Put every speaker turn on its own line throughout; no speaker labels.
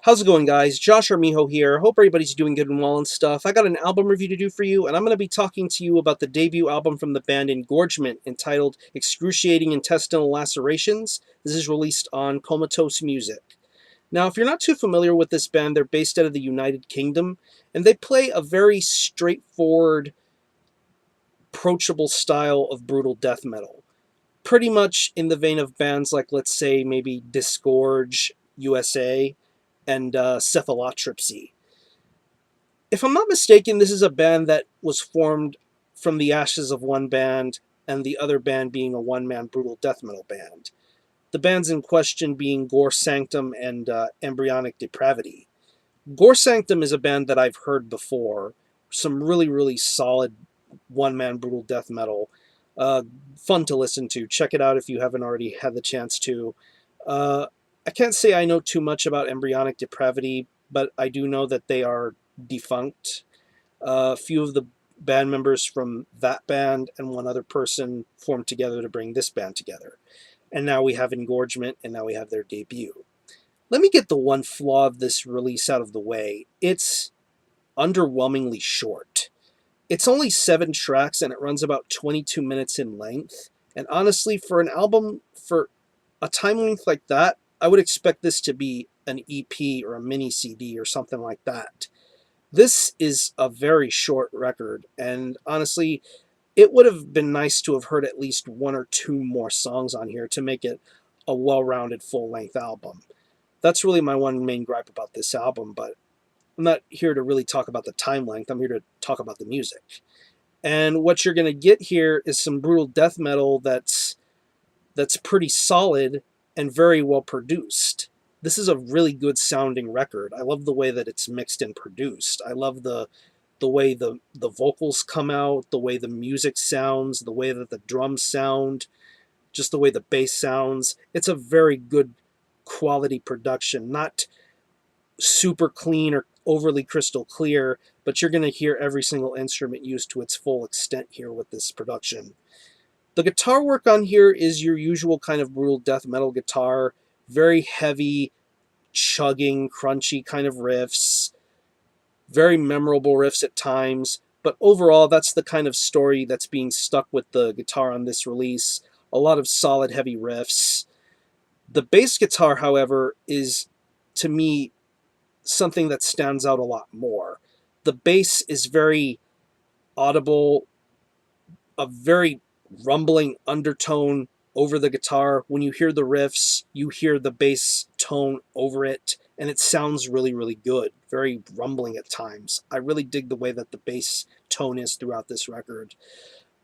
How's it going, guys? Josh Armijo here. Hope everybody's doing good and well and stuff. I got an album review to do for you, and I'm going to be talking to you about the debut album from the band Engorgement entitled Excruciating Intestinal Lacerations. This is released on Comatose Music. Now, if you're not too familiar with this band, they're based out of the United Kingdom, and they play a very straightforward, approachable style of brutal death metal. Pretty much in the vein of bands like, let's say, maybe Disgorge USA and Cephalotripsy. If I'm not mistaken, this is a band that was formed from the ashes of one band, and the other band being a one-man brutal death metal band. The bands in question being Gore Sanctum and Embryonic Depravity. Gore Sanctum is a band that I've heard before. Some really, really solid one-man brutal death metal. Fun to listen to. Check it out if you haven't already had the chance to. I can't say I know too much about Embryonic Depravity, but I do know that they are defunct. A few of the band members from that band and one other person formed together to bring this band together. And now we have Engorgement, and now we have their debut. Let me get the one flaw of this release out of the way. It's underwhelmingly short. It's only 7 tracks, and it runs about 22 minutes in length. And honestly, for an album, for a time length like that, I would expect this to be an EP or a mini CD or something like that. This is a very short record, and honestly, it would have been nice to have heard at least 1 or 2 more songs on here to make it a well-rounded full-length album. That's really my one main gripe about this album, but I'm not here to really talk about the time length. I'm here to talk about the music. And what you're going to get here is some brutal death metal that's pretty solid and very well produced. This is a really good sounding record. I love the way that it's mixed and produced. I love the way the vocals come out, the way the music sounds, the way that the drums sound, just the way the bass sounds. It's a very good quality production, not super clean or overly crystal clear, but you're going to hear every single instrument used to its full extent here with this production. The guitar work on here is your usual kind of brutal death metal guitar, very heavy, chugging, crunchy kind of riffs, very memorable riffs at times, but overall that's the kind of story that's being stuck with the guitar on this release. A lot of solid heavy riffs. The bass guitar, however, is, to me, something that stands out a lot more. The bass is very audible, a very rumbling undertone over the guitar. When you hear the riffs, you hear the bass tone over it, and it sounds really, really good. Very rumbling at times. I really dig the way that the bass tone is throughout this record.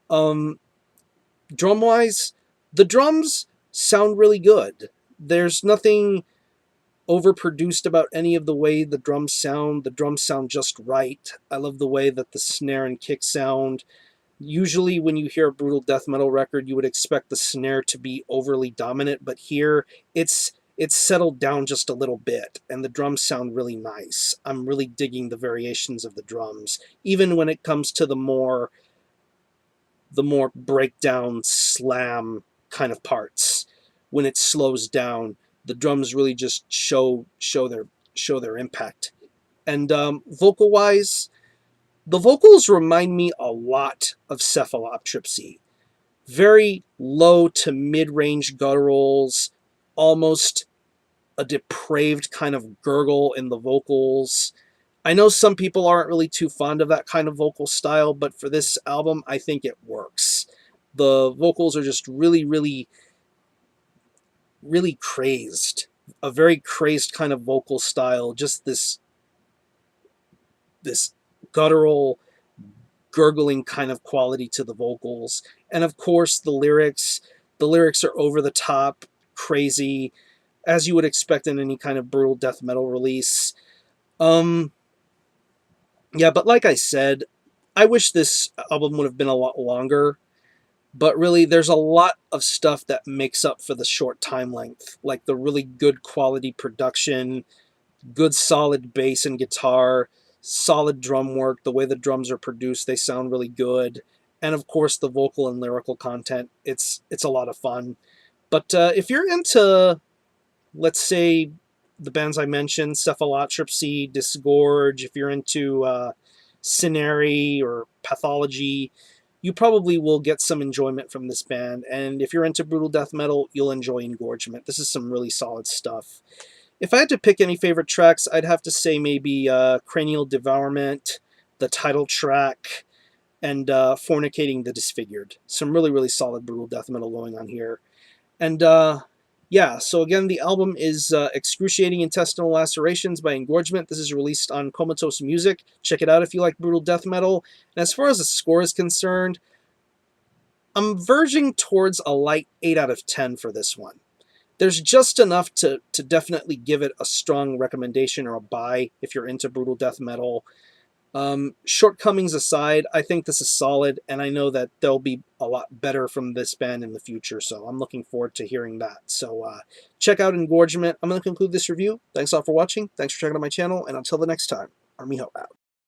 Drum-wise, the drums sound really good. There's nothing overproduced about any of the way the drums sound. The drums sound just right. I love the way that the snare and kick sound. Usually when you hear a brutal death metal record, you would expect the snare to be overly dominant, but here it's settled down just a little bit, and the drums sound really nice. I'm really digging the variations of the drums, even when it comes to the more breakdown slam kind of parts. When it slows down, the drums really just show their impact. And vocal wise, the vocals remind me a lot of Cephalotripsy. Very low to mid-range gutturals, almost a depraved kind of gurgle in the vocals. I know some people aren't really too fond of that kind of vocal style, but for this album, I think it works. The vocals are just really, really, really crazed. A very crazed kind of vocal style, just this guttural, gurgling kind of quality to the vocals. And of course, the lyrics. The lyrics are over the top, crazy, as you would expect in any kind of brutal death metal release. Yeah, but like I said, I wish this album would have been a lot longer. But really, there's a lot of stuff that makes up for the short time length, like the really good quality production, good solid bass and guitar, solid drum work, the way the drums are produced, they sound really good, and of course the vocal and lyrical content. It's a lot of fun. But if you're into, let's say, the bands I mentioned, Cephalotropsy, Disgorge, if you're into Cineri or Pathology, you probably will get some enjoyment from this band. And if you're into brutal death metal, you'll enjoy Engorgement. This is some really solid stuff. If I had to pick any favorite tracks, I'd have to say maybe Cranial Devourment, the title track, and Fornicating the Disfigured. Some really, really solid brutal death metal going on here. And yeah, so again, the album is Excruciating Intestinal Lacerations by Engorgement. This is released on Comatose Music. Check it out if you like brutal death metal. And as far as the score is concerned, I'm verging towards a light 8 out of 10 for this one. There's just enough to definitely give it a strong recommendation or a buy if you're into brutal death metal. Shortcomings aside, I think this is solid, and I know that there'll be a lot better from this band in the future, so I'm looking forward to hearing that. So check out Engorgement. I'm going to conclude this review. Thanks all for watching. Thanks for checking out my channel, and until the next time, Armijo out.